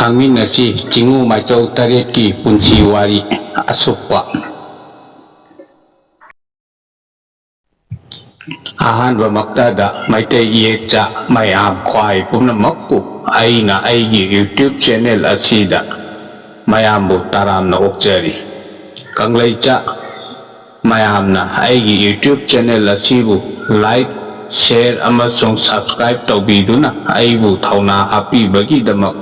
ꯈꯪꯃꯤꯟꯅꯁꯤ ꯆꯤꯡꯉꯨ ꯃꯥꯏꯆꯧ ꯇꯔꯦꯠꯀꯤ ꯄꯨꯟꯁꯤ ꯋꯥꯔꯤ ꯑꯁꯨꯛꯄ ꯑꯍꯥꯟꯕ ꯃꯛꯇꯗ ꯃꯩꯇꯩ ꯏꯌꯦꯛꯆꯥ ꯃꯌꯥꯝ ꯈ꯭ꯋꯥꯏ ꯄꯨꯝꯅꯃꯛꯄꯨ ꯑꯩꯅ ꯑꯩꯒꯤ ꯌꯨꯇ꯭ꯌꯨꯕ ꯆꯦꯅꯦꯜ ꯑꯁꯤꯗ ꯃꯌꯥꯝꯕꯨ ꯇꯔꯥꯝꯅ ꯑꯣꯛꯆꯔꯤ꯫ ꯀꯪꯂꯩꯆꯥ ꯃꯌꯥꯝꯅ ꯑꯩꯒꯤ ꯌꯨꯇ꯭ꯌꯨꯕ ꯆꯦꯅꯦꯜ ꯑꯁꯤꯕꯨ ꯂꯥꯏꯛ, ꯁꯦꯌꯔ ꯑꯃꯁꯨꯡ ꯁꯕꯁꯀ꯭ꯔꯥꯏꯕ ꯇꯧꯕꯤꯗꯨꯅ ꯑꯩꯕꯨ ꯊꯧꯅꯥ ꯍꯥꯞꯄꯤꯕꯒꯤꯗꯃꯛ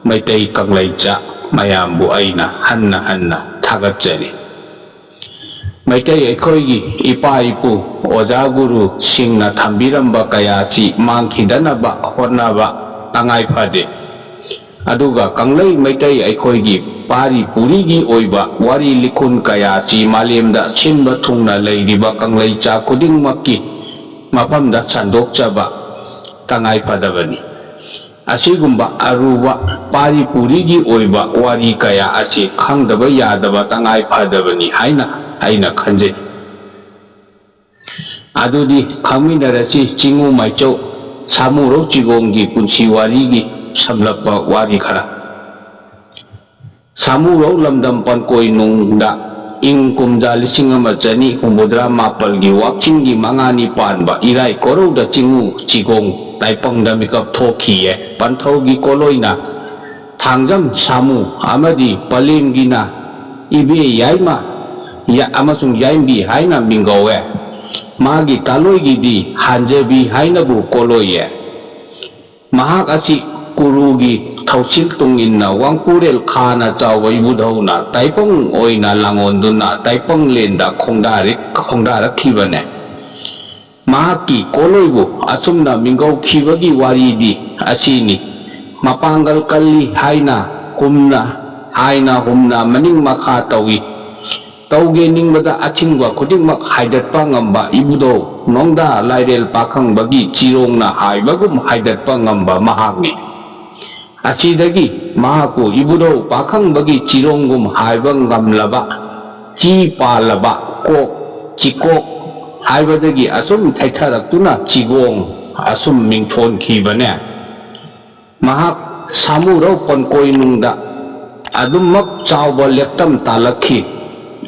ꯃꯩꯇꯩ ꯀꯪꯂꯩꯆꯥ ꯃꯌꯥꯝꯕꯨ ꯑꯩꯅ ꯍꯟꯅ ꯍꯟꯅ ꯊꯥꯒꯠꯆꯔꯤ꯫ ꯃꯩꯇꯩ ꯑꯩꯈꯣꯏꯒꯤ ꯏꯄꯥ ꯏꯄꯨ ꯑꯣꯖꯥ ꯒꯨꯔꯨꯁꯤꯡꯅ ꯊꯝꯕꯤꯔꯝꯕ ꯀꯌꯥꯁꯤ ꯃꯥꯡꯈꯤꯗꯅꯕ ꯍꯣꯠꯅꯕ ꯇꯉꯥꯏ ꯐꯗꯦ꯫ ꯑꯗꯨꯒ ꯀꯪꯂꯩ ꯃꯩꯇꯩ ꯑꯩꯈꯣꯏꯒꯤ ꯄꯥꯔꯤ ꯄꯨꯔꯤꯒꯤ ꯑꯣꯏꯕ ꯋꯥꯔꯤ ꯂꯤꯈꯨꯟ ꯀꯌꯥꯁꯤ ꯃꯥꯂꯦꯝꯗ ꯁꯤꯟꯕ ꯊꯨꯡꯅ ꯂꯩꯔꯤꯕ ꯀꯪꯂꯩꯆꯥ ꯈꯨꯗꯤꯡꯃꯛꯀꯤ ꯃꯐꯝꯗ ꯁꯟꯗꯣꯛꯆꯕ ꯇꯉꯥꯏ ꯐꯗꯕꯅꯤ꯫ ꯑꯁꯤꯒꯨꯝꯕ ꯑꯔꯨꯕ ꯄꯥꯔꯤ ꯄꯨꯔꯤꯒꯤ ꯑꯣꯏꯕ ꯋꯥꯔꯤ ꯀꯌꯥ ꯑꯁꯤ ꯈꯪꯗꯕ ꯌꯥꯗꯕ ꯇꯉꯥꯏ ꯐꯗꯕꯅꯤ ꯍꯥꯏꯅ ꯑꯩꯅ ꯈꯟꯖꯩ꯫ ꯑꯗꯨꯗꯤ ꯈꯪꯃꯤꯟꯅꯔꯁꯤ ꯆꯤꯡꯉꯨ ꯃꯥꯏꯆꯧ ꯁꯥꯃꯨꯔꯧ ꯆꯤꯒꯣꯡꯒꯤ ꯄꯨꯟꯁꯤ ꯋꯥꯔꯤꯒꯤ ꯁꯝꯂꯞꯄ ꯋꯥꯔꯤ ꯈꯔ꯫ ꯁꯥꯃꯨꯔꯧ ꯂꯝꯗꯝ ꯄꯟꯀꯣꯏꯅꯨꯡꯗ ꯏꯪ ꯀꯨꯝꯖꯥ 1984ꯒꯤ ꯋꯥꯛꯆꯤꯡꯒꯤ ꯃꯉꯥꯅꯤ ꯄꯥꯟꯕ ꯏꯔꯥꯏ ꯀꯣꯔꯧꯗ ꯆꯤꯡꯉꯨ ꯆꯤꯒꯣꯡ ꯇꯥꯏꯄꯪꯗ ꯃꯤꯀꯞ ꯊꯣꯛꯈꯤꯌꯦ꯫ ꯄꯟꯊꯧꯒꯤ ꯀꯣꯂꯣꯏꯅ ꯊꯥꯡꯖꯝ ꯁꯥꯃꯨ ꯑꯃꯗꯤ ꯄꯂꯦꯝꯒꯤꯅ ꯏꯕꯦ ꯌꯥꯏꯃ ꯑꯃꯁꯨꯡ ꯌꯥꯏꯝꯕꯤ ꯍꯥꯏꯅ ꯃꯤꯡꯒꯧꯋꯦ꯫ ꯃꯥꯒꯤ ꯀꯥꯂꯣꯏꯒꯤꯗꯤ ꯍꯥꯟꯖꯕꯤ ꯍꯥꯏꯅꯕꯨ ꯀꯣꯂꯣꯏꯌꯦ꯫ ꯃꯍꯥꯛ ꯑꯁꯤ ꯀꯨꯔꯨꯒꯤ ꯊꯧꯁꯤꯜ ꯇꯨꯡꯏꯟꯅ ꯋꯥꯡꯄꯨꯔꯦꯜ ꯈꯥꯅ ꯆꯥꯎꯕ ꯏꯕꯨꯙꯧꯅ ꯇꯥꯏꯄꯪ ꯑꯣꯏꯅ ꯂꯥꯡꯑꯣꯟꯗꯨꯅ ꯇꯥꯏꯄꯪꯂꯦꯟꯗ ꯈꯣꯡꯗꯥꯔꯛꯈꯤꯕꯅꯦ꯫ ꯃꯍꯥꯛꯀꯤ ꯀꯣꯂꯣꯏꯕꯨ ꯑꯁꯨꯝꯅ ꯃꯤꯡꯒꯧꯈꯤꯕꯒꯤ ꯋꯥꯔꯤꯗꯤ ꯑꯁꯤꯅꯤ: ꯃꯄꯥꯡꯒꯜ ꯀꯜꯂꯤ ꯍꯥꯏꯅ ꯍꯨꯝꯅ ꯃꯅꯤꯡ ꯃꯈꯥ ꯇꯧꯏ꯫ ꯇꯧꯒꯦ ꯅꯤꯡꯕꯗ ꯑꯊꯤꯡꯕ ꯈꯨꯗꯤꯡꯃꯛ ꯍꯥꯏꯗꯠꯄ ꯉꯝꯕ ꯏꯕꯨꯙꯧ ꯅꯣꯡꯗꯥ ꯂꯥꯏꯔꯦꯜ ꯄꯥꯈꯪꯕꯒꯤ ꯆꯤꯔꯣꯡꯅ ꯍꯥꯏꯕꯒꯨꯝ ꯍꯥꯏꯗꯠꯄ ꯉꯝꯕ ꯃꯍꯥꯛꯅꯤ꯫ ꯑꯁꯤꯗꯒꯤ ꯃꯍꯥꯛꯄꯨ ꯏꯕꯨꯙꯧ ꯄꯥꯈꯪꯕꯒꯤ ꯆꯤꯔꯣꯡꯒꯨꯝ ꯍꯥꯏꯕ ꯉꯝꯂꯕ, ꯆꯤ ꯄꯥꯜꯂꯕ ꯀꯣꯛ ꯆꯤꯀꯣꯛ ꯍꯥꯏꯕꯗꯒꯤ ꯑꯁꯨꯝ ꯊꯩꯊꯔꯛꯇꯨꯅ ꯆꯤꯒꯣꯡ ꯑꯁꯨꯝ ꯃꯤꯡꯊꯣꯟꯈꯤꯕꯅꯦ꯫ ꯃꯍꯥꯛ ꯁꯥꯃꯨꯔꯧ ꯄꯟꯀꯣꯏꯅꯨꯡꯗ ꯑꯗꯨꯃꯛ ꯆꯥꯎꯕ ꯂꯦꯛꯇꯝ ꯇꯥꯜꯂꯛꯈꯤ꯫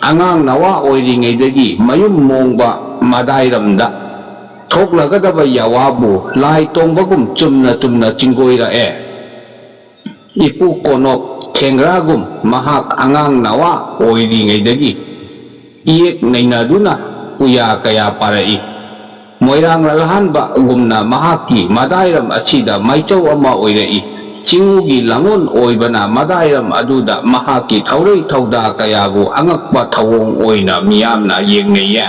ꯑꯉꯥꯡ ꯅꯋꯥ ꯑꯣꯏꯔꯤꯉꯩꯗꯒꯤ ꯃꯌꯨꯝ ꯃꯣꯡꯕ ꯃꯗꯥꯏꯔꯝꯗ ꯊꯣꯛꯂꯒꯗꯕ ꯌꯥꯋꯥꯕꯨ ꯂꯥꯏ ꯇꯣꯡꯕꯒꯨꯝ ꯆꯨꯝꯅ ꯆꯨꯝꯅ ꯆꯤꯡꯒꯣꯏꯔꯛꯑꯦ꯫ ꯏꯄꯨ ꯀꯣꯅꯣꯞ ꯊꯦꯡꯒ꯭ꯔꯥꯒꯨꯝ ꯃꯍꯥꯛ ꯑꯉꯥꯡ ꯅꯋꯥ ꯑꯣꯏꯔꯤꯉꯩꯗꯒꯤ ꯏꯌꯦꯛ ꯅꯩꯅꯗꯨꯅ ꯄꯨꯌꯥ ꯀꯌا ꯄꯥꯔꯛꯏ꯫ ꯃꯣꯏꯔꯥꯡ ꯂꯜꯍꯥꯟꯕꯒꯨꯝꯅ ꯃꯍꯥꯛꯀꯤ ꯃꯗꯥꯏꯔꯝ ꯑꯁꯤꯗ ꯃꯥꯏꯆꯧ ꯑꯃ ꯑꯣꯏꯔꯛꯏ꯫ ꯆꯤꯡꯉꯨꯒꯤ ꯂꯥꯡꯑꯣꯟ ꯑꯣꯏꯕꯅ ꯃꯗꯥꯏꯔꯝ ꯑꯗꯨꯗ ꯃꯍꯥꯛꯀꯤ ꯊꯧꯔꯩ ꯊꯧꯗꯥ ꯀꯌꯥꯕꯨ ꯑꯉꯛꯄ ꯊꯧꯑꯣꯡ ꯑꯣꯏꯅ ꯃꯤꯌꯥꯝꯅ ꯌꯦꯡꯅꯩꯌꯦ꯫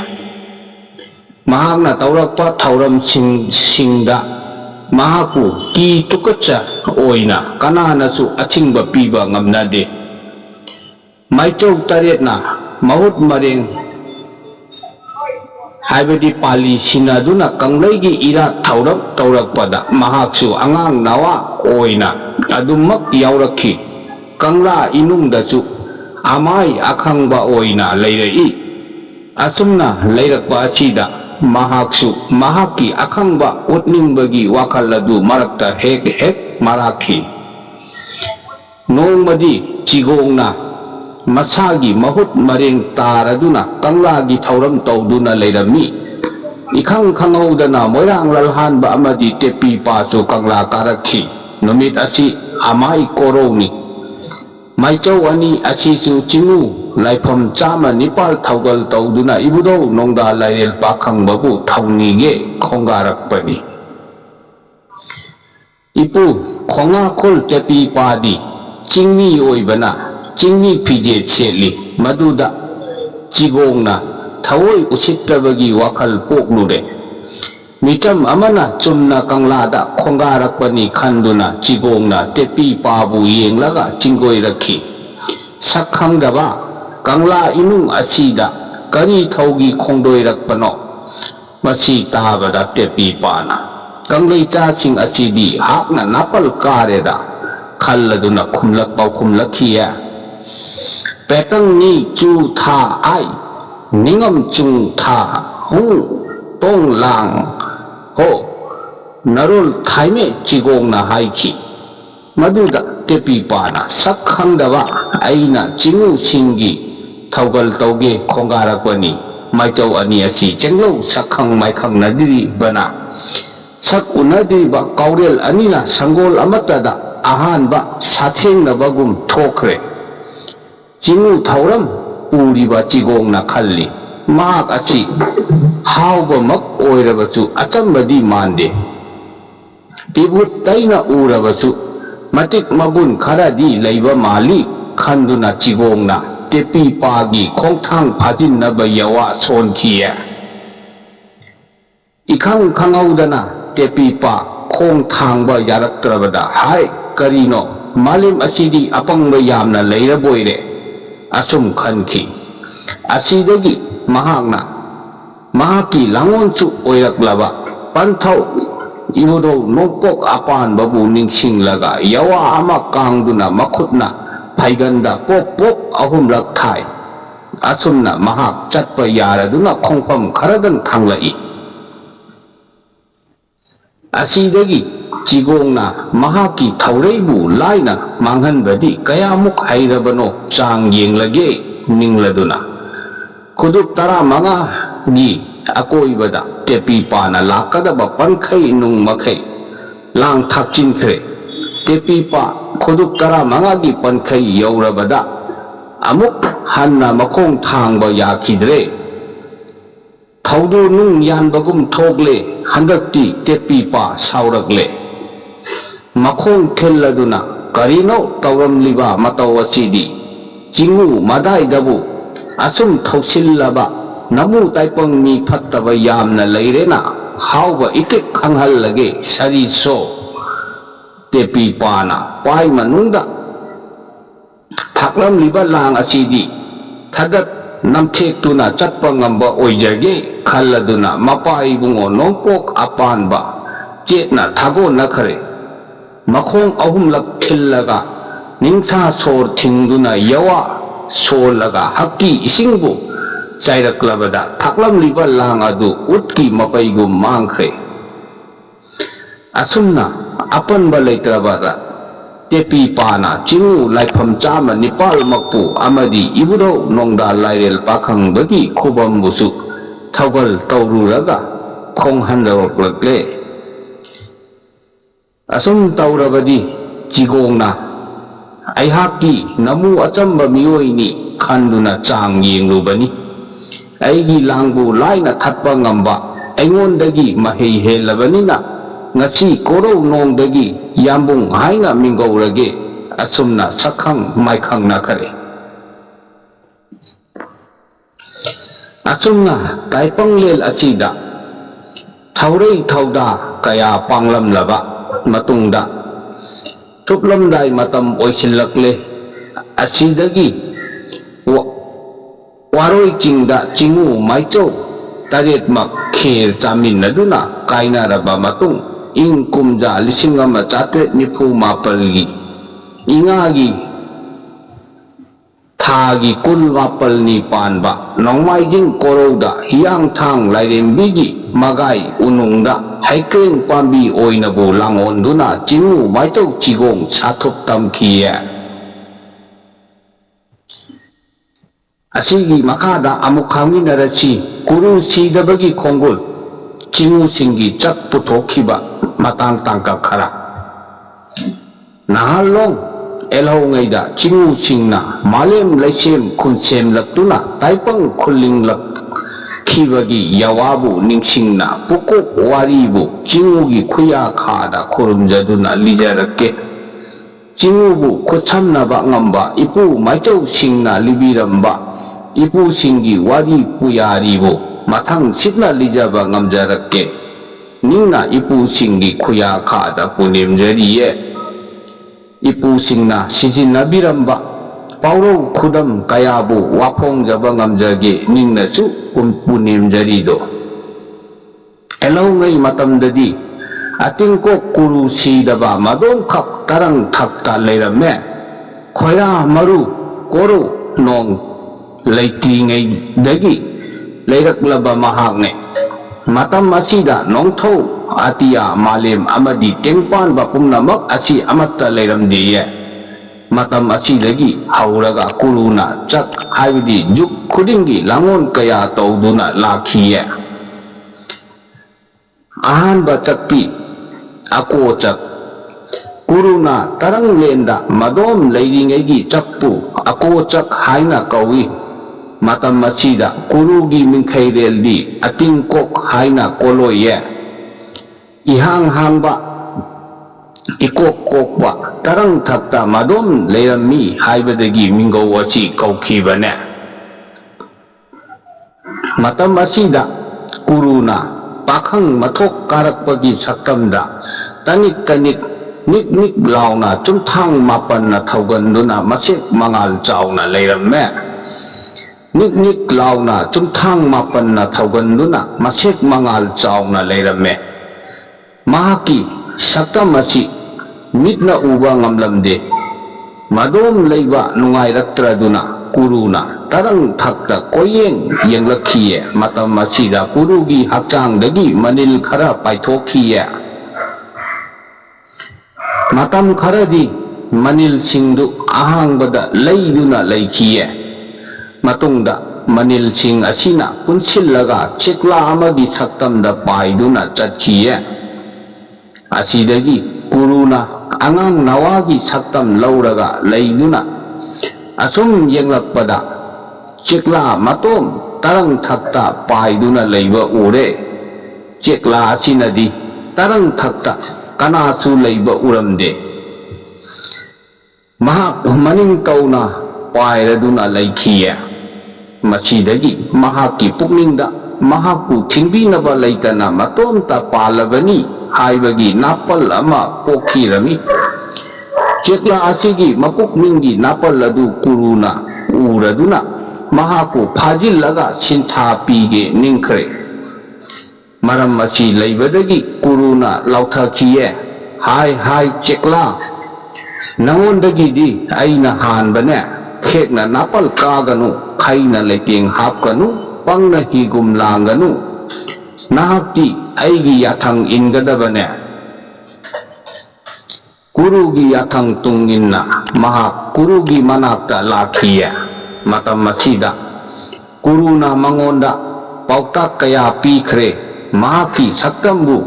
ꯃꯍꯥꯛꯅ ꯇꯧꯔꯛꯄ ꯊꯧꯔꯝꯁꯤꯡꯗ ꯃꯍꯥꯛꯄꯨ ꯀꯤ ꯇꯨꯀꯠꯆ ꯑꯣꯏꯅ ꯀꯅꯥꯅꯁꯨ ꯑꯊꯤꯡꯕ ꯄꯤꯕ ꯉꯝꯅꯗꯦ꯫ ꯃꯥꯏꯆꯧ ꯇꯔꯦꯠꯅ ꯃꯍꯨꯠ ꯃꯔꯦꯡ ꯍꯥꯏꯕꯗꯤ ꯄꯥꯜꯂꯤ ꯁꯤꯟꯅꯗꯨꯅ ꯀꯪꯂꯩꯒꯤ ꯏꯔꯥꯠ ꯊꯧꯔꯝ ꯇꯧꯔꯛꯄꯗ ꯃꯍꯥꯛꯁꯨ ꯑꯉꯥꯡ ꯅꯋꯥ ꯑꯣꯏꯅ ꯑꯗꯨꯃꯛ ꯌꯥꯎꯔꯛꯈꯤ꯫ ꯀꯪꯂꯥ ꯏꯅꯨꯡꯗꯁꯨ ꯑꯃꯥꯏ ꯑꯈꯪꯕ ꯑꯣꯏꯅ ꯂꯩꯔꯛꯏ꯫ ꯑꯁꯨꯝꯅ ꯂꯩꯔꯛꯄ ꯑꯁꯤꯗ ꯃꯍꯥꯛꯁꯨ ꯃꯍꯥꯛꯀꯤ ꯑꯈꯪꯕ ꯎꯠꯅꯤꯡꯕꯒꯤ ꯋꯥꯈꯜ ꯑꯗꯨ ꯃꯔꯛꯇ ꯍꯦꯛ ꯃꯔꯥꯛꯈꯤ꯫ ꯅꯣꯡꯃꯗꯤ ꯆꯤꯒꯣꯡꯅ ꯃꯁꯥꯒꯤ ꯃꯍꯨꯠ ꯃꯔꯦꯡ ꯇꯥꯔꯗꯨꯅ ꯀꯪꯂꯥꯒꯤ ꯊꯧꯔꯝ ꯇꯧꯗꯨꯅ ꯂꯩꯔꯝꯃꯤ꯫ ꯏꯈꯪ ꯈꯪꯍꯧꯗꯅ ꯃꯣꯏꯔꯥꯡ ꯂꯜꯍꯥꯟꯕ ꯑꯃꯗꯤ ꯇꯦꯄꯤꯄꯥꯁꯨ ꯀꯪꯂꯥ ꯀꯥꯔꯛꯈꯤ꯫ ꯅꯨꯃꯤꯠ ꯑꯁꯤ ꯑꯃꯥꯏ ꯀꯣꯔꯧꯅꯤ꯫ ꯃꯥꯏꯆꯧ ꯑꯅꯤ ꯑꯁꯤꯁꯨ ꯆꯤꯡꯉꯨ ꯂꯥꯏꯐꯝ 109 ꯊꯧꯒꯜ ꯇꯧꯗꯨꯅ ꯏꯕꯨꯙꯧ ꯅꯣꯡꯗꯥ ꯂꯥꯏꯔꯦꯜ ꯄꯥꯈꯪꯕꯕꯨ ꯊꯧꯅꯤꯒꯦ ꯈꯣꯡꯒꯥꯔꯛꯄꯅꯤ꯫ ꯏꯄꯨ ꯈꯣꯡꯉꯥꯈꯨꯜ ꯇꯦꯄꯤꯄꯥꯗꯤ ꯆꯤꯡꯃꯤ ꯑꯣꯏꯕꯅ ꯆꯤꯡꯃꯤ ꯐꯤꯖꯦꯠ ꯁꯦꯠꯂꯤ꯫ ꯃꯗꯨꯗ ꯆꯤꯒꯣꯡꯅ ꯊꯑꯣꯏ ꯎꯁꯤꯠꯇꯕꯒꯤ ꯋꯥꯈꯜ ꯄꯣꯛꯂꯨꯔꯦ꯫ ꯃꯤꯆꯝ ꯑꯃꯅ ꯆꯨꯝꯅ ꯀꯪꯂꯥꯗ ꯈꯣꯡꯒꯥꯔꯛꯄꯅꯤ ꯈꯟꯗꯨꯅ ꯆꯤꯒꯣꯡꯅ ꯇꯦꯄꯤꯄꯥꯕꯨ ꯌꯦꯡꯂꯒ ꯆꯤꯡꯒꯣꯏꯔꯛꯈꯤ꯫ ꯁꯛ ꯈꯪꯗꯕ, ꯀꯪꯂꯥ ꯏꯅꯨꯡ ꯑꯁꯤꯗ ꯀꯔꯤ ꯊꯧꯒꯤ ꯈꯣꯡꯗꯣꯏꯔꯛꯄꯅꯣ? ꯃꯁꯤ ꯇꯥꯕꯗ ꯇꯦꯄꯤꯄꯥꯅ ꯀꯪꯂꯩꯆꯥꯁꯤꯡ ꯑꯁꯤꯗꯤ ꯍꯥꯛꯅ ꯅꯥꯄꯜ ꯀꯥꯔꯦꯗ ꯈꯜꯂꯗꯨꯅ ꯈꯨꯝꯂꯛꯈꯤꯌꯦ꯫ ꯄꯦꯇꯪ ꯅꯤ ꯆꯨ ꯊꯥ ꯑꯥꯏ ꯅꯤꯉꯝ ꯆꯨꯡ ꯊꯥ ꯍꯨ ꯇꯣꯡ ꯂꯥꯡ ꯍꯣ ꯅꯔꯣꯜ ꯊꯥꯏꯃꯦ ꯆꯤꯒꯣꯡꯅ ꯍꯥꯏꯈꯤ꯫ Maduda tepi pana sakhangdaba aina chingu singi thaugal tauge khongarakpani maichau ani asi chenglo sakhang maikhang nadiri bana sak unadi ba kaurel anina sangol amatada ahan ba satheng nabagum thokre chingu thauram uriba chigong na khalli mahak asi hauba mak oirabachu achambadi mande tibut taina urabachu matik magun kharadi leiba mali khanduna chigong na tepi pagi khongthang phajin naba yawa sonkhiya ikhang khangaudana tepi pa khongthang ba yaraktrabada hai karino malim asidi apangba yamna leiraboire asum khankhi asidagi mahakna mahaki langonchu oiraklaba panthau ibudo nokok apan babu ningsinglaga yawa ama kangduna makhutna phaiganda pok pok ahumrak thai asumna mahak chatpa yaraduna khongpam kharadan thanglai asidagi chigongna mahaki thaureibu laina manghanbadi kayamuk hairabano chang yenglage ningladuna kuduk tara manga gi akoibada tepi pana lakadaba pankhai nung makhai lang thakchin khre tepi pa kuduk tara manga gi pankhai yaurabada amuk hanna makhong thangba yakhidre thaudu nung yanbagum thogle handakti tepi pa saurakle makhong khelladuna karino tawramliba matawasidi chingu madai dabu asum thausilaba namu taipang mi phattaba yamna leirena hauba ikek khanghallage sari so tepi pana pai manungda thaklam liba lang asidi thadat namthek-tuna chatpa ngamba oijage khalladuna mapai bungo nongpok apanba chetna thago nakhare makhong ahumlak khillaga ningsa sor thingduna yawa sollaga hakki isingbu chailaklabada thaklam liba lang adu utki mapaigum mangkhre asumna apanba leitrabada tepi pana chingu laifam chama nipal makpu amadi ibudo nongda lairel pakhang bagi khubam busu thaugal taururaga khonghandaroklakle asum taurabadi chigongna aihaki namu achamba miyoini khanduna chang yenglubani aigi langbu laina thatpa ngamba aingondagi mahei helabanina ngasi korau nongdagi yambung haina mingaurage asumna sakhang maikhang nakhare asumna taipanglel asida thaurei thauda kaya panglamlaba matungda thuplamdai matam oisilakle asidagi waroi chingda chingu maichau taret mak kher chaminaduna kainaraba matung ing kumja lisingama chatre nifu mapalgi ingagi thagi kun mapalni panba nongmai jing korauda hiang thang lairembigi magai unungda haikeng pambi oinabu langonduna chingu maichau chigong sathop tamkhiya asigi makada amukhaminarasi kuru sidabagi khongul chingu singi chak puthokhiba matang tangka khara nahalong elhau ngaida chingu singna malem laisem khunsem laktuna taipang khulling lak khibagi yawabu ningsingna pukok waribu chingugi khuya khada khurumjaduna lijarake chingubu khutsamnaba ngamba ipu maichau singna libiramba ipu singi wari puyaribu mathang sitna lijaba ngamjarake ningna ipu singi khuya khada punemjariye ipu singna sizinabiramba pauro khudam kayabu wapong jaba ngamjage ningna su punemjarido elo ngai matamdadi atingko kuru sidaba madom khak tarang thakta leirame khoya maru koro nong leiti ngai dagi leirak laba mahakne matam asida nongtho ꯑꯇꯤꯌꯥ ꯃꯥꯂꯦꯝ ꯑꯃꯗꯤ ꯇꯦꯡꯄꯥꯟꯕ ꯄꯨꯝꯅꯃꯛ ꯑꯁꯤ ꯑꯃꯠꯇ ꯂꯩꯔꯝꯗꯦꯌꯦ matam asidagi hauraga kuruna chak haibidi juk khudingi langon kaya tawduna lakhiye ahanba chakti ako chak kuruna tarang lenda madom leiringegi chakpu ako chak haina kawi matam asida kurugi minkhaireldi atingkok haina koloye ihang hangba ikok kokwa tarang thakta madom leirami haibadagi mingo wasi kaukibane matam asida kuruna pakhang mathok karakpagi sakamda tanik kanik nik nik launa chumthang mapan na thawganduna masik mangal chauna leiramme nik nik launa chumthang mapan na thawganduna masik mangal chauna leiramme mahaki sakam asi mitna uba ngamlamde madom leiba nungairakraduna kuruna tarang thakta koyeng yenglakhiye matam asida kurugi hakchangdagi manil khara paithokhiye matam kharadi manil singdu ahangbada leiduna leikhiye matungda manil sing asina punsillaga chekla amagi saktamda paiduna chatkhiye asidagi kuruna angang nawagi saktam lauraga leiduna asum yenglakpada chekla matom tarang thakta paiduna leiba ure chekla asinadi tarang thakta kanasu leiba uramde mahak maning kauna pairaduna leikhiye masidagi mahaki pukningda mahaku thingbinaba leitana matomta palabani haibagi napal ama pokhirami chekla asigi mapukningi napal adu kuruna uraduna mahaku phajillaga sintha pige ningkhre maram asi leibadagi kuruna lauthakhiye hai chekla nangondagi di aina hanbane khekna napal kaganu khaina leteng hapkanu pangna higum langanu nahakti aigi yathang ingadabane kurugi yathang tunginna mahak kurugi manakta lakhiye matam asida kuruna mangonda pautak kaya pikhre mahaki saktambu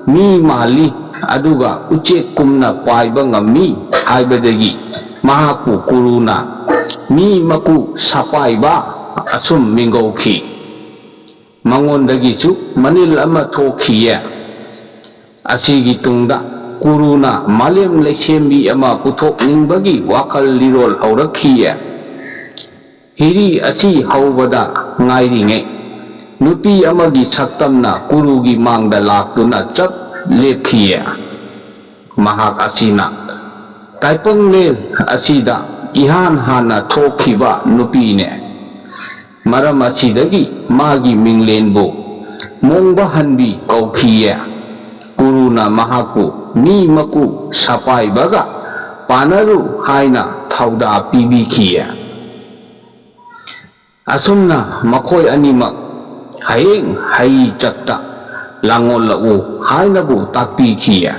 mi mali aduga uche kumna paiba ngammi haibadagi mahaku kuruna mi maku sapaiba asum mingokhi mangondagi su manil ama thokhiye asigi tungda kuruna malem lesembi ama puthok ningbagi wakal lirol haurakhiye hiri asi haubada ngairinge nupi amagi saktamna kurugi mangda laktuna chap lepkhiye mahak asina taipanglel asida ihan hana thokhiba nupine maram asidagi magi minglenbo mongba hanbi kaukhiye kuruna mahaku mi maku sapai baga panaru haina thauda pibikhiye asumna makhoi animak hayeng hai chatta langol lau haina bu takpikhiye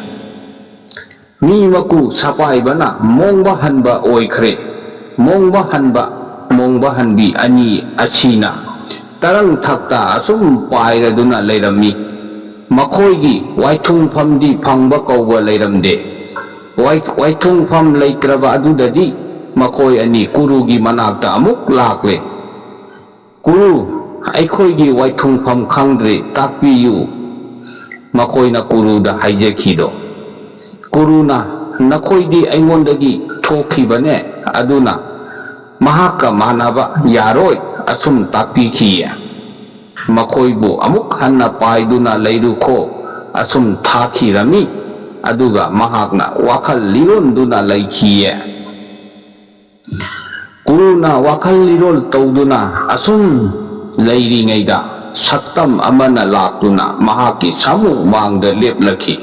mi maku sapai bana mongba hanba oikhre mongba hanbi ani asina tarang thakta asum pairaduna leirammi makhoigi waithung phamdi phangba kauba leiramde waithung pham leikraba adudadi makhoi ani kurugi manakta amuk lakle kuru aikhoigi waithung pham khangdre takpiyu makhoina kuruda haijakhido kuruna nakhoidi aingondagi thokibane aduna mahaka manaba yaroi asum takpikhiye makhoibu amuk hanna paiduna leirukho asum thakhirami aduga mahakna wakal lironduna leikhiye kuruna wakal lirol tawduna asum leiringaida saktam amana laktuna mahaki samu mangda leplakhi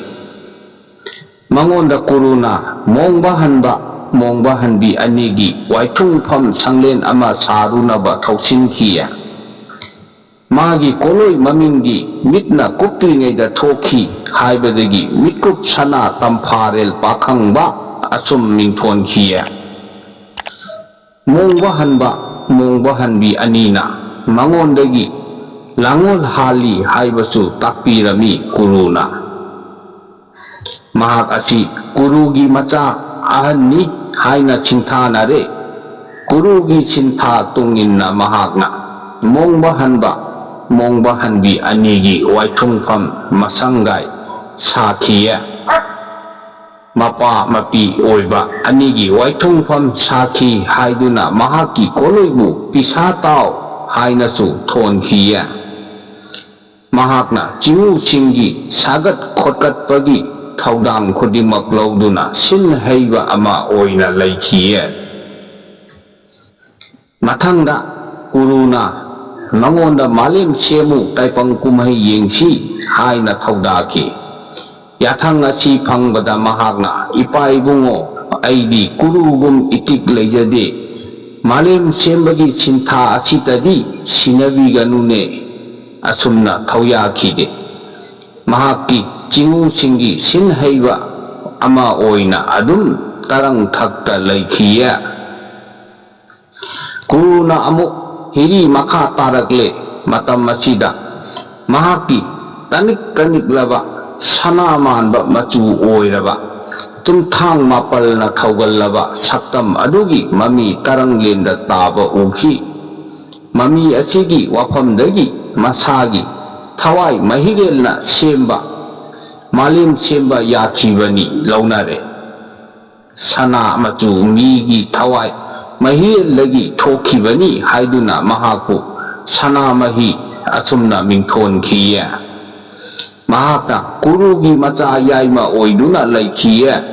mangonda kuruna mongba hanbi anigi waithung pham sanglen ama sarunaba thausinkhiye 마기 꼴로이 마밍기 밑나 꼽드링에다 토키 하이버드기 밑굽 사나 땀파렐 바캉바 아숨 밍톤키에 몽바 한비 아니나 망온데기 랑올 할리 하이버수 딱비라미 구루나 mahak asi gurugi maca ahanni haina singthanare gurugi sintha tunginna mahakna mongba hanbi anigi waithungpham masangai sakhiya mapa mapi oiba anigi waithungpham sakhi haiduna mahaki koloibu pisa tau hainasu thonkhiya mahakna jingu singi sagat khotkatpagi thawdang khudimak lawduna sin heiba ama oina laikhiye mathangda guruna nangonda malim semu taipang kumhai yengsi haina thawdaki yathang asi phangbada mahakna ipa ibungo aidi gurugum itik leijade malim sembagi sintha asitadi sinabiganune asumna thawyakide mahaki jingu singi sin heiba ama oina adum tarang thakta laikhiya guruna amuk hiri makha tarakle matam masida mahaki tanik laba sana manba machu oiraba tumthang mapal na thawgallaba saktam adugi mami tarang lenda taba ukhi mami asigi wafamdagi masagi thawai mahirelna semba malim semba yakhibani launare sana machu migi thawai mahirel lagi thokhibani haiduna mahaku sana mahi asumna mingthon khiya mahakna gurugi macha yaima oiduna laikhiya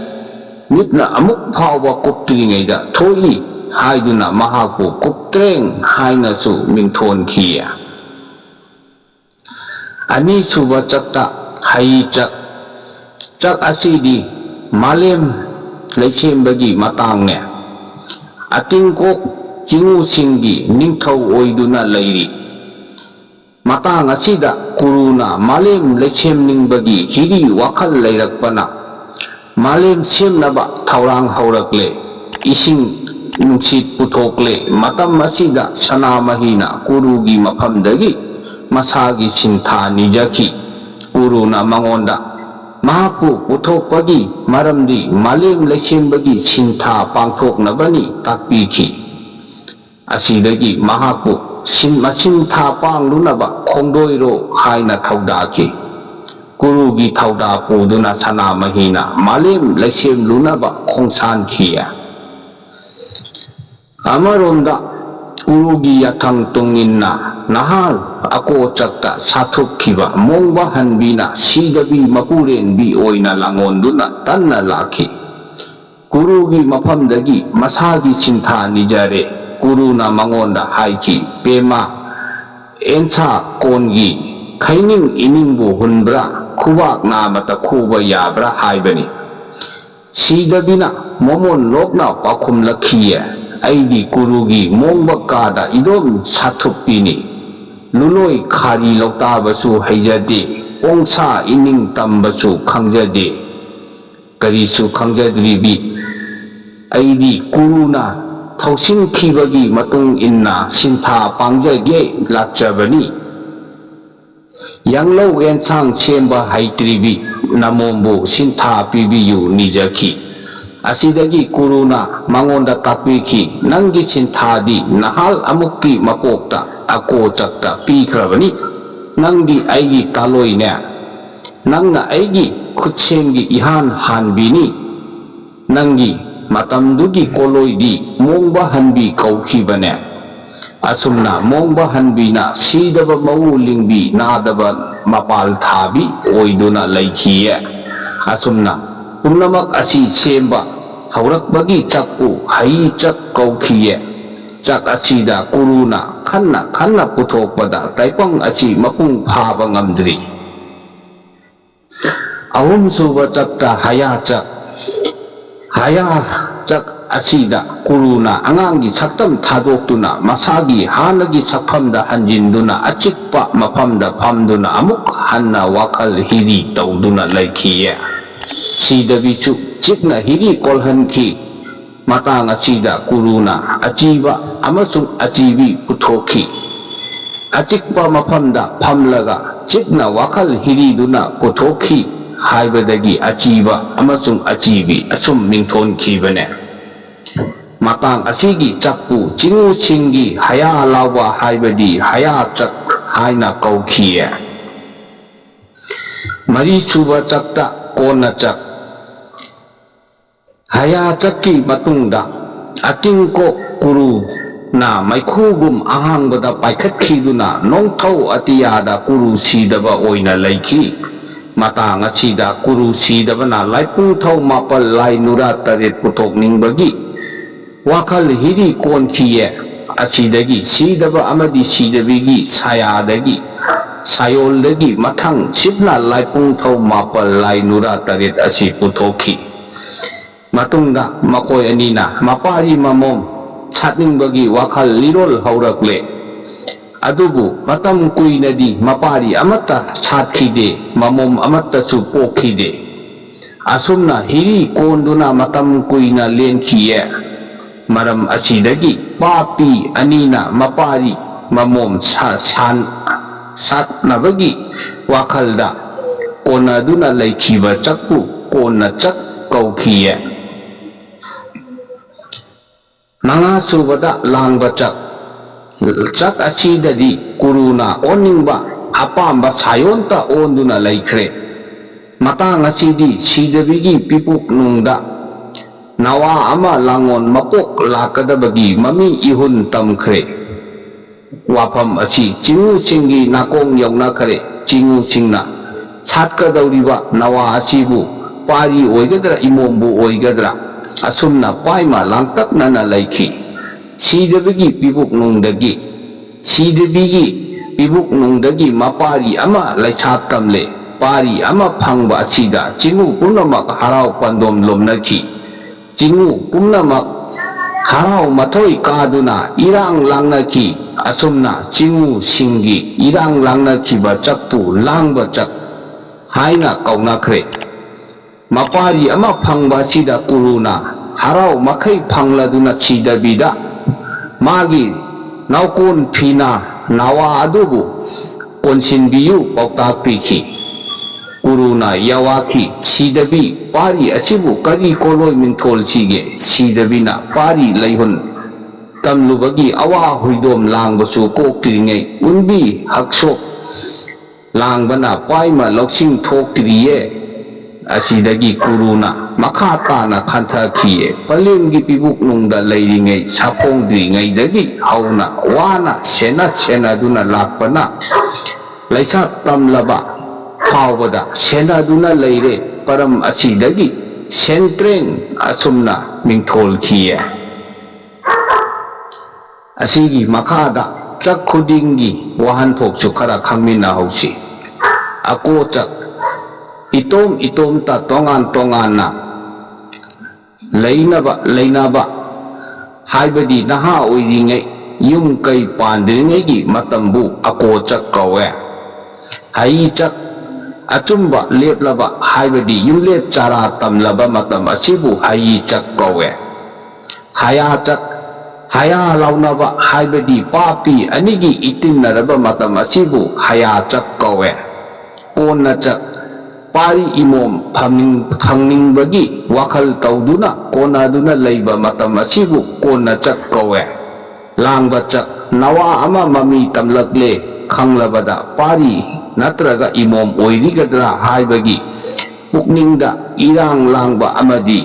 mitna amuk phawba kuptringaida thoi haiduna mahaku kuptreng hainasu mingthon khiya ani suba chakta hai chak asidi malem leisembagi matangne atingkok jingu singi ningthau oiduna lairi matang asida kuruna malem leisem ningbagi hiri wakhal leirakpana malem semnaba thawrang haurakle ising nungsit puthokle matam asida sanamahina kurugi mafamdagi masagi sintha nijaki uruna mangonda mahaku puthokpagi maramdi malim leisembagi sintha pangthoknabani takpiki asidagi mahaku masintha panglunaba khongdoiro haina thawdaki gurugi thawda puduna sanamahina malim leisemlunaba khongsankhiya amaronda gurugi yathang tunginna nahal ako chakta sathukhiba mongba hanbina sidabi mapurenbi oina langonduna tanna lakhi gurugi mafamdagi masagi sintha nijare guruna mangonda haiki pema encha kongi khaining iningbu hunbra khubak namata khuba yabra haibani sidabina momon lokna pakhum lakhiye aidi gurugi mongba kada idom sathupini luloi khari loktabasu haijade ongsa ining tambasu khangjade karisu khangjadribi aidi guruna thawsinkhibagi matung inna sintha pangjage lachabani yanglo enchang semba haitribi namombu sintha pibiyu nijaki asidagi kuruna mangonda takpiki nangi sinthadi nahal amukki makokta ako chakta pikhrabani nangdi aigi kaloine nangna aigi khutsengi ihan hanbini nangi matamdugi koloidi mongba hanbi kaukhibane asumna mongba hanbina sidaba mawulingbi nadaba mapal thabi oiduna laikhiye asumna pumnamak asi semba haurakbagi chakku hai chak kaukhiye chak asida kuruna khanna puthokpada taipang asi mapung phaba ngamdri ahum suba chakta haya chak haya chak asida kuruna angangi saktam thadokduna masagi hanagi sakphamda hanjinduna achikpa mafamda phamduna amuk hanna wakal hiri tawduna laikhiye sidabichu chikna hiri kolhanki matang asida kuruna achiba amasung achibi puthokhi achikpa mafamda phamlaga chikna wakal hiriduna puthokhi haibadagi achiba amasung achibi asum mingthonkhibane matang asigi chakpu chingu singi haya lawa haibadi haya chak haina kaukhiye mari suba chakta kona chak haya chakki matungda atingko kuru na maikhugum ahangbada paikhatkiduna nongthau atiyada kuru sidaba oina laikhi matang asida kuru sidabana laipung thau mapal lai nura taret puthokningbagi wakal hiri konkhiye asidagi sidaba amadi sidabigi sayadagi sayoldagi mathang sipna laipung thau mapal lai nura taret asi puthokhi matungda makoi anina mapari mamom chatningbagi wakal lirol haurakle adubu matam kuinadi mapari amata sathide mamom amata su pokhide asumna hiri konduna matam kuina lenkhiye maram asidagi papi anina mapari mamom satnabagi wakalda konaduna laikhiba chakpu kona chak kaukhiye nanga subada langba chak asidadi kuruna oningba apamba sayonta onduna laikhre matang asidi sidabigi pipuk nungda nawa ama langon mapok lakadabagi mami ihun tamkhre wafam asi chingu singi nakong yawnakare chingu singna satkadauriba nawa asibu pari oigadra imombu oigadra asumna paima langtaknana laikhi sidabigi pibuk nungdagi mapari ama laisap tamle pari ama phangba asida chingu punamak harau pandom lomnaki chingu punamak harau mathoi kaduna irang langnaki asumna chingu singi irang langnaki ba chakpu langba chak haina kaunakre mapari ama phangba sida kuruna harau makai phangladuna sidabida magi naukon phina nawa adubu konsinbiyu pautak pikhi kuruna yawaki sidabi pari asibu kari koloi mingthol sige sidabina pari laihun tamlubagi awa huidom langbasu koktiringai unbi haksok langbana paima loksing thoktriye asidagi kuruna makhatana khanthakhiye palengi pibuk nungda leiringai sapongdringai dagi hauna wana sena duna lakpana laisa tamlaba phawbada sena duna leire param asidagi sentreng asumna mingtholkhiye asigi makhada chak khudingi wahanthok chu khara khangmina hausi ako chak itom ta tongan na leinaba haibadi naha oiringai yum kai pandringai gi matambu ako chak kawe hai chak achumba leplaba haibadi yum lep chara tamlaba matam asibu hai chak kawe haya chak haya launaba haibadi papi anigi itinnaraba matam asibu haya chak kawe kona chak pari imom phangningbagi wakal tawduna konaduna leiba matam asibu kona chak kawe langba chak nawa ama mami tamlakle khanglabada pari natraga imom oirigadra haibagi pukningda irang langba amadi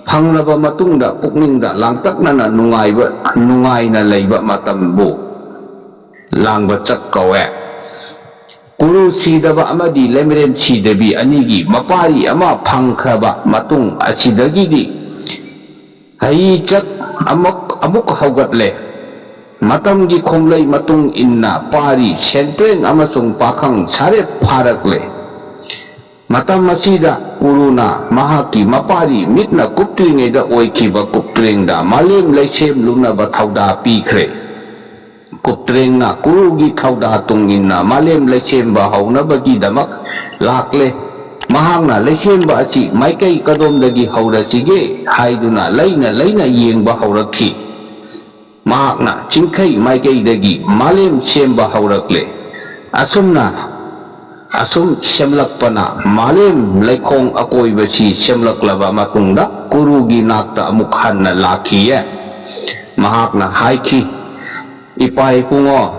phanglaba matungda pukningda langtaknana nungaina leiba matambu langba chak kawe kuru sidaba amadi lemren sidabi anigi mapari ama phangkhaba matung asidagidi hai chak amuk haugatle matamgi khomlai matung inna pari sentreng amasung pakhang sare pharakle matam masida uruna mahaki mapari mitna kuptringeda oikiba kuptrengda malem leisem lunaba thauda pikre kuptrengna kurugi thauda tungina malem leisemba haunabagi damak lakle mahangna leisemba asi maikai kadomdagi haurasige haiduna leina yengba haurakhi mahakna chingkai maikai malem semba haurakle asum semlakpana malem laikong akoibasi semlaklaba matungda kurugi nakta amukhanna lakhiye mahakna haiki ipai pungo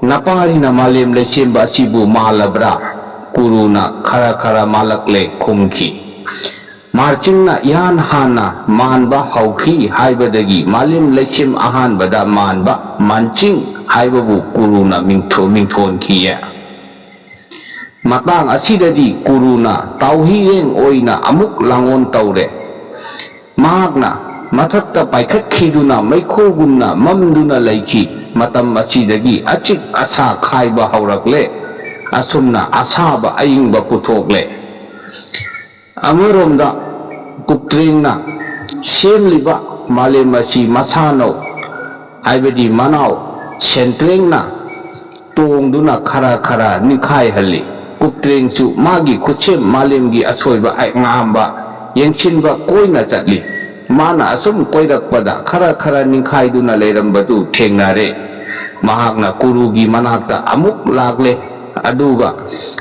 napari na malem leisemba asibu malabra kuruna khara malakle khumki marchingna ihan hana manba hauki haibadagi malem leisem ahanbada manba manching haibabu kuruna mingthon khiye matang asidadi kuruna tauhireng oina amuk langon taure mahakna mathatta paikhakhiduna maikhogunna mamduna leiki matam asidagi achik asa khaiba haurakle asumna asaba ayingba puthokle amaromda kuptrengna semliba malem asi masano haibadi manau sentrengna tongduna khara nikhai halli kuptrengsu magi khutsem malemgi asoiba ngamba yengsinba koina chatli mana asum koirakpada khara nikhaiduna leirambadu thengnare mahakna kurugi manakta amuk lakle aduga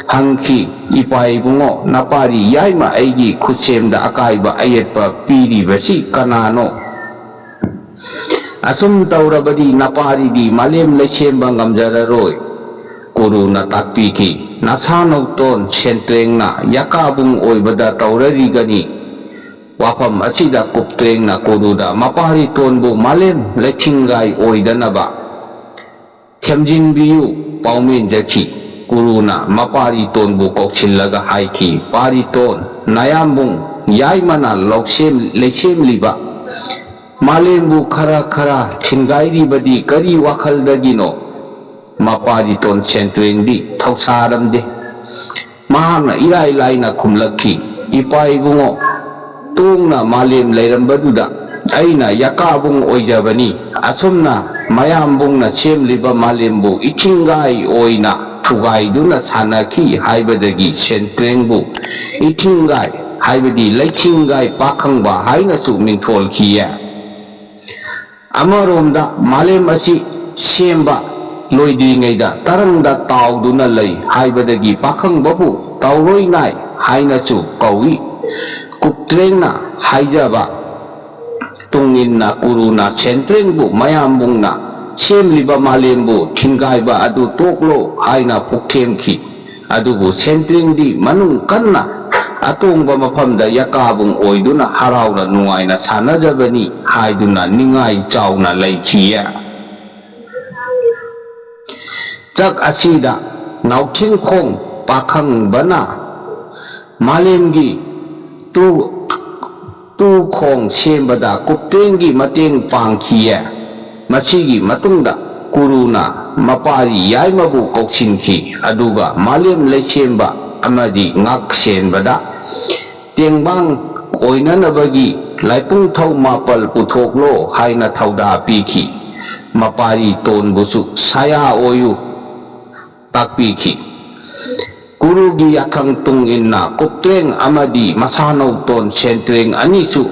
hangki ipai bungo napari yaima aigi khutsemda akaiba ayetpa piribasi kanano asum taurabadi napari di malem leisemba ngamjararoi kuruna takpiki nasanauton sentrengna yakabung oibada taurarigani wafam asida kuptrengna kuruda mapari tonbu malem leithingai oidanaba themjinbiyu paumin jaki kuruna mapari tonbu kokchillaga haiki pari ton nayambung yaimana loksem leisemliba malembu khara thingairibadi kari wakhaldagino mapari ton sentrengdi thausaramde mahakna irai laina khumlakhi ipai bungo tungna malem leirambaduda aina yakabung oijabani asumna mayambungna semliba malembu ithingai oina thugaiduna sanakhi haibadagi sentrengbu ithingai haibadi leithingai pakhangba hainasu mingtholkhiye amaromda malem asi semba loidringaida tarangda tauduna lei haibadagi pakhangbabu tauroingai hainasu kawi kuptrengna haijaba tunginna kuruna sentrengbu mayambungna semliba malembu thingaiba adu toklo haina pukhemki adubu sentrengdi manung kanna atongba mafamda yakabung oiduna harauna nungaina sanajabani haiduna ningai chauna leikhiye chak asida nauthingkhong pakhangbana malemgi tu khong sembada kuptrenggi mateng pangkhiye masigi matungda kuruna mapari yaimabu koksinki aduga malem leisemba amadi ngak senbada tengbang oinanabagi laipung thau mapal puthoklo haina thauda piki mapari tonbusu saya oyu takpiki kurugi yakhang tungin kuptreng amadi masanau ton sentreng anisu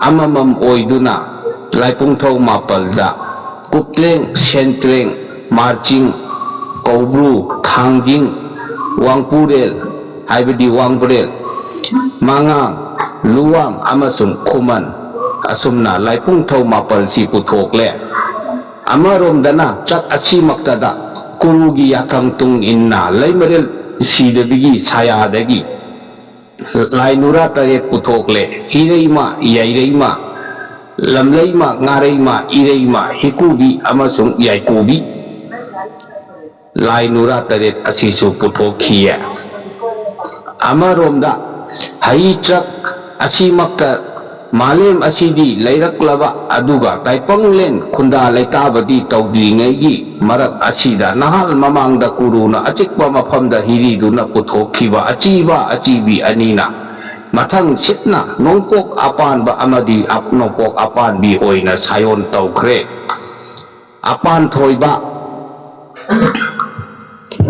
amamam oiduna laipung thau mapalda kuptreng sentreng marching kobru thangjing wangpurel haibadi wangpurel mangang luwang amasung khuman asumna laipung thau mapal si puthokle amaromdana chak asimaktada kurugi yakhang tungin laimarel sidabigi sayadagi lainura taret puthokle hireima yaireima lamleima ngareima ireima hikubi amasung yaikubi lainura taret asisu puthokhiye amaromda haichak asimakta Malem asidi layraklaba aduga taipanglen khunda laitabadi tawdringaigi marak asida nahal mamangda kuruna achikpa mafamda hiriduna puthokhiba achiba achibi anina mathang sitna nongpok apanba amadi nongpok apanbi oina sayon tawkhre apan thoiba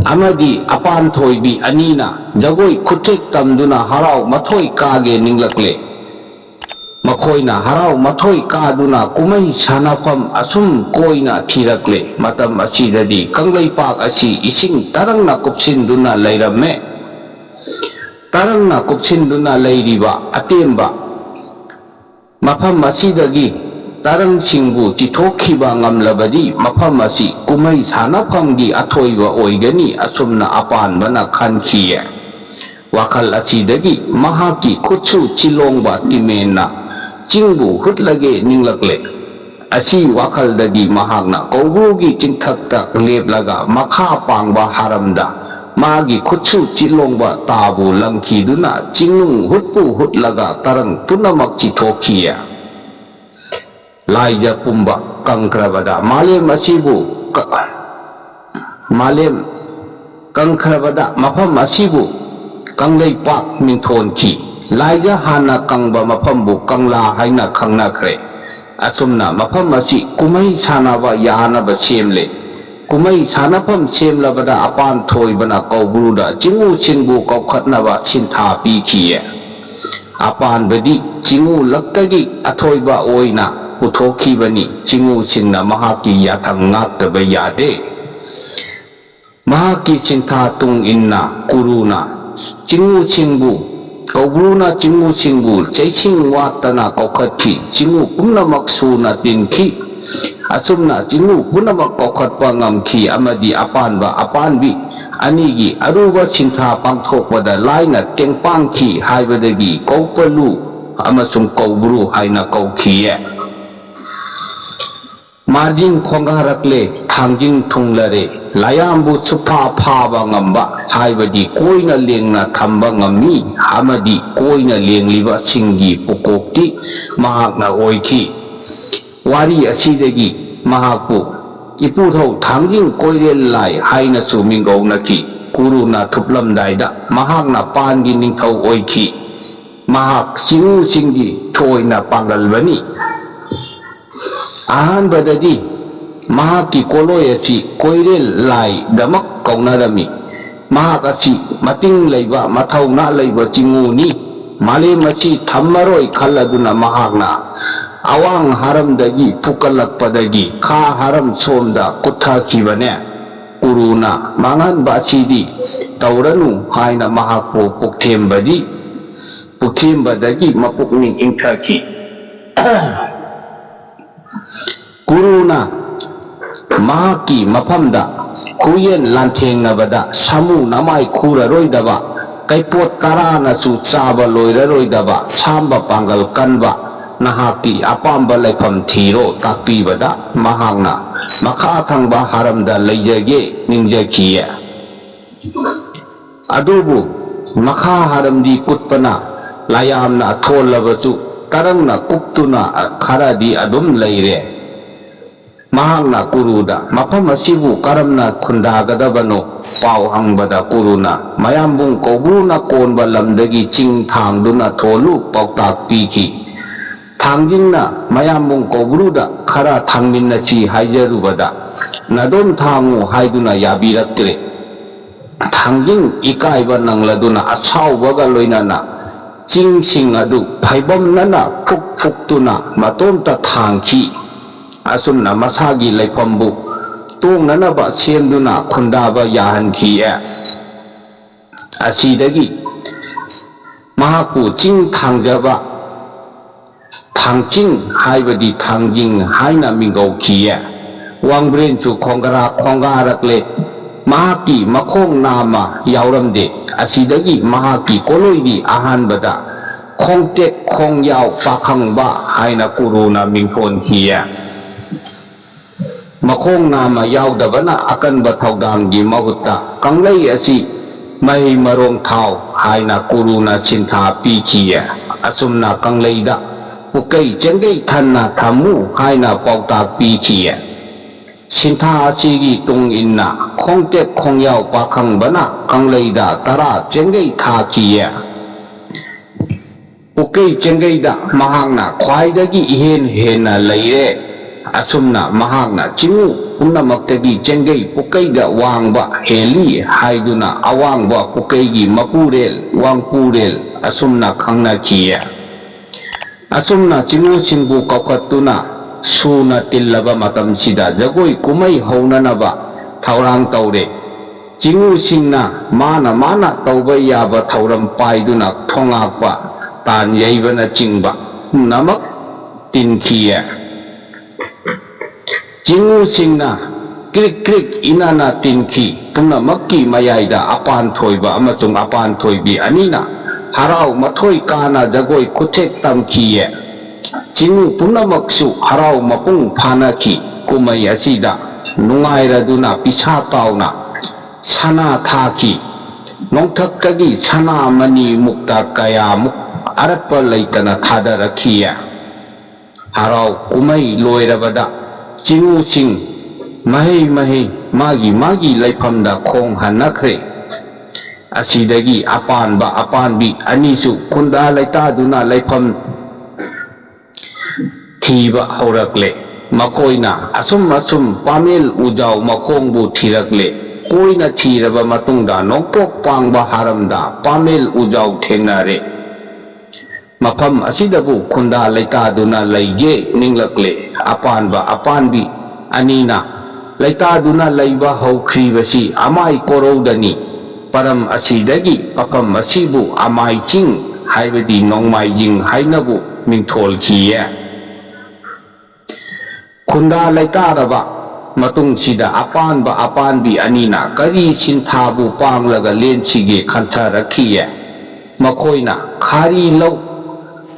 amadi apan thoibi anina jagoi khuthek tamduna harau mathoi kage ninglakle Makoina harau mathoi kaduna kumai sanafam asum koina thirakle matam asidadi kanglaipak asi ising tarangna kupsinduna lairame tarangna kupsinduna lairiba atemba mafam asidagi tarang singbu chithokhiba ngamlabadi mafam asi kumai sanafamgi athoiba oigani asumna apanbana khankhiye wakal asidagi mahaki khutsu chilongba timena Jingbu hutlage ninglakle asi wakal dagi mahagna kawrugi jingthakta leplaga makha pangba haramda magi khutsu chilongba tabu langkhiduna jingnung hutpu hutlaga tarang punamak chithokhiya laija pumba kangkrabada malem asibu malem kangkrabada mafam asibu kanglaipak mingthonki Laija hana kangba mafambu kangla haina khangnakre asumna mafam asi kumai sanaba yanaba semle kumai sanafam semlabada apan thoibana kawbruda jingu singbu kawkhatnaba sintha pikhiye apan badi jingu lakkagi athoiba oina puthokhibani jingu singna mahaki yatham ngaktaba yade mahaki sintha tung inna kuruna jingu singbu Kawbruna jingu singbu chaising watana kawkhathi jingu punamak suna tinki asumna jingu punamak kawkhatpa ngamki amadi apanba apanbi anigi aruba sintha pangthokpada laina tengpangki haibadagi kawpalu amasung kawbru haina kawkhiye marjing khongarakle thangjing thunglare layambu supha phaba ngamba haibadi koina lengna thamba ngami amadi koina lengliba singi pukokti mahakna oikhi wari asidagi mahakpu iputhau thangjing koirel lai haina su mingawnaki kuruna thuplamdaida mahakna pangi ningthau oikhi mahak singu singi thoina pangalbani ahanbadadi mahaki koloi asi koirel lai damak kaunarami mahak asi mating leiba mathauna leiba jinguni malem asi thammaroi khalladuna mahakna awang haramdagi pukalakpadagi kha haram somda kuthakhibane kuruna mangan basidi tauranu haina mahakpo pukhembadagi mapukning ingthakhi Kuruna mahaki mafamda kuyen lanthengnabada samu namai khuraroidaba kaipot tarana su chaba loiraroidaba samba pangal kanba nahaki apamba laifam thiro takpibada mahangna makha thangba haramda leijage ningjakhiye adubu makha haramdi kutpana layamna tholabatu tarangna kuptuna kharadi adum leire mahangna kuruda mafam asibu karamna khundagadabano pau hangbada kuruna mayambung kawbruna konba lamdagi ching thangduna tholu pautak pikhi thangjingna mayambung kawbruda khara thangminnasi haijarubada nadom thangu haiduna yabiraktre thangjing ikaiba nangladuna asaubaga loinana ching sing adu phaibamnana fuktuna matomta thangki asumna masagi laifambu tongnanaba semduna khundaba yahankhiye asidagi mahaku ching thangjaba thangching haibadi thangjing haina mingawkhiye wangbrenchu khongarakle mahaki makhong nama yauramde asidagi mahaki koloidi ahanbada khongtek khongyau pakhangba haina kuruna mingthonhiye makhong nama yaudabana akanba thaudamgi mahutta kanglai asi mahi marong thau haina kuruna sintha pikhiye asumna kanglaida Pukai Jengai Thana Thamu Haina Pauta Pikia Sinta Sigi Tung Inna Kongte Kongyao Pakang Bana Kangleida Tara Jengai Thakia Pukai Jengai da Mahangna Kwaidagi Ihen Hena Laire Asumna Mahangna Chimu Punamaktagi Jengai Pukai da Wangba Heli Haiduna Awangba Pukai gi Mapurel Wangpurel Asumna Kangna Kia Asumna Chimu Singbu Kaukatuna Suna Tillaba Matam Sida Jagoi Kumai Honanaba Taurang Taure Chimu Singna Mana Tauba Yaba Tauram Paiduna Tongakba Tan Yaibana Chingba Namak Tinkia Chimu Singna Krik Inana Tinki Punamakki Mayaida Apan Toiba Amatung Apan Toibi Anina Harau Matoi Kana Jagoi Kutek Tamkiye Chimu Punamaksu Harau Mapung Panaki Kumay Asida Nungairaduna Pisa Tauna Sana Thaki Nongtakkagi Sana Mani Mukta Kaya Muk Arapa Laitana Thadarakiya Harau Kumay Loirabada Chimu Sing Mahi Magi Laipamda Kong Hanakre Asidagi Apanbi Anisu Kunda Laitaduna Laipam Thiba Horakle Makoina Asum Pamil Ujau Makongbu Thirakle Koina Thiraba Matungda Nongpok Pangba Haramda Pamil Ujau Thengnare Mapam Asidabu Kunda Laitaduna Laige Ninglakle Apanbi Anina Laitaduna Laiba Haukribasi Amai Korodani Param Asidagi Papam Asibu Amai Ching Haibadi Nongmai Jing Hainabu Mingtol Kiya Kunda Laitaraba Matung Sida Apanbi Anina Kari Sinthabu Panglaga Lensige Kantara Kiya Makoina Khari Lau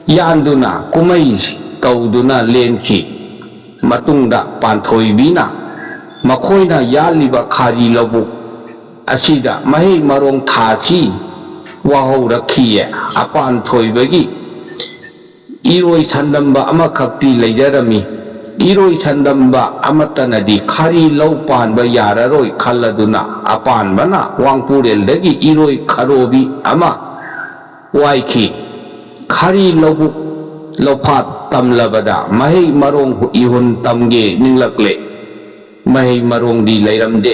Yanduna Kumai Tauduna Lenki Matungda Panthoibina Makoina Yaliba Khari Labu Asida Mahi Marong Thasi Wahora Kiye Apan Thoibagi Iroi Sandamba Amakakti Lejarami Iroi Sandamba Amatanadi Khari Laupan Bayararoi Kaladuna Apan Bana Wangpurel Dagi Iroi Karobi Ama Waiki Khari Labu Laupat Tamlabada Mahi Marong Ihun Tamge Ninglakle Mahi Marong di Lairamde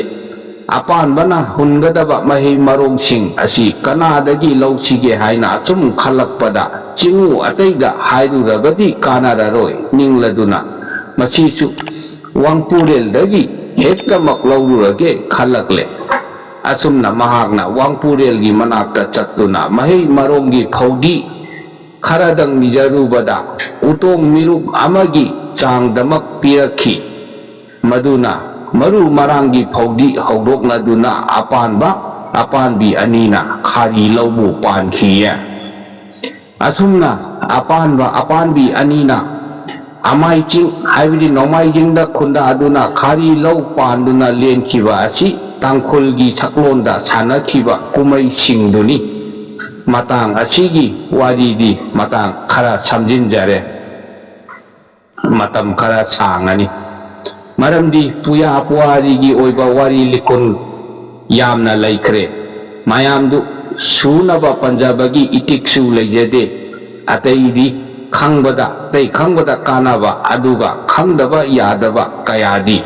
Apan Bana Hungadaba Mahi Marong Sing Asi Kanadagi Lausige Haina Asum Khalakpada Chimu Ataiga Haidurabadi Kanararoi Ningladuna Masisu Wangpurel Dagi Hekka Maklaururage Khalakle Asumna Mahagna Wangpurel gi Manakta Chatuna Mahi Marong gi Phaudi Kharadang Nijarubada Utong Miruk Amagi Chang Damak Piraki Maduna Maru Marangi Phaudi Haudok Naduna Apanbi Anina Khari Laubu Pankhiya Asumna Apanbi Anina Amai Ching Haibidi Nomai Jingda Kunda Aduna Khari Lau Panduna Lenkiba Asi Tangkhulgi Saklonda Sanakiba Kumai Singduni Matang Asigi Waridi Matang Khara Samjinjare Matam Khara Sangani Maramdi Puya Puarigi Oiba Wari Likun Yamna Laikre Mayamdu Sunaba Panjabagi Itiksu Lejade Ataidi Kangbada Kanaba Aduga Kangdaba Yadaba Kayadi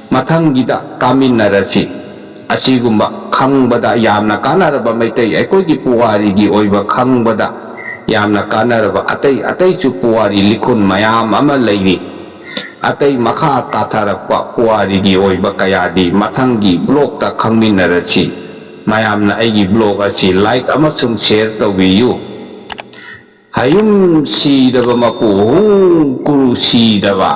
Matangida Kaminarasi Asigumba Kangbada Yamna Kanaraba Maitei Ekogi Puarigi Oiba Kangbada Yamna Kanaraba Atei Su Puari Likun Mayam Ama Laini Atei Makha Tatarapa Puarigi Oiba Kayadi Matangi Blog Ta Kangminarasi Mayamna Aigi Blog Asi Like Amasum Share Tawiyu Hayum Sidaba Mapu Hung Kuru Sidaba